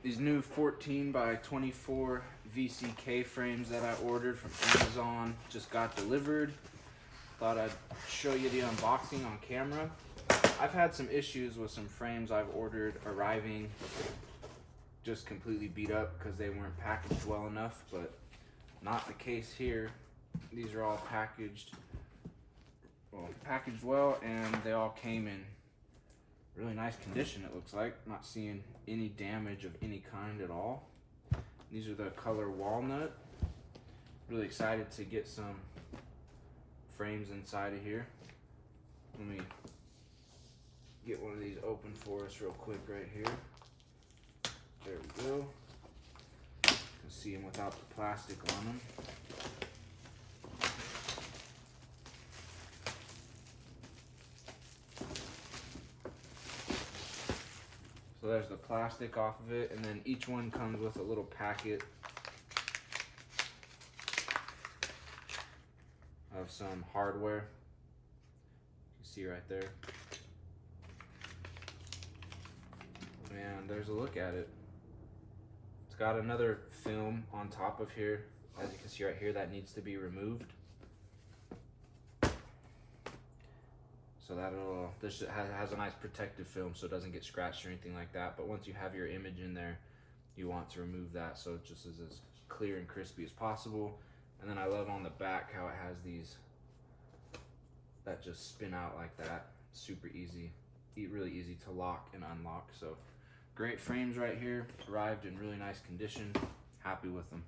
These new 14 by 24 VCK frames that I ordered from Amazon just got delivered. Thought I'd show you the unboxing on camera. I've had some issues with some frames I've ordered arriving just completely beat up because they weren't packaged well enough, but not the case here. These are all packaged well, and they all came in really nice condition, it looks like. Not seeing any damage of any kind at all. These are the color Walnut. Really excited to get some frames inside of here. Let me get one of these open for us real quick right here. There we go. You can see them without the plastic on them. So there's the plastic off of it, and then each one comes with a little packet of some hardware. You can see right there. And there's a look at it. It's got another film on top of here, as you can see right here, that needs to be removed. So this has a nice protective film so it doesn't get scratched or anything like that. But once you have your image in there, you want to remove that so it just is as clear and crispy as possible. And then I love on the back how it has these that just spin out like that. Super easy, really easy to lock and unlock. So great frames right here, arrived in really nice condition. Happy with them.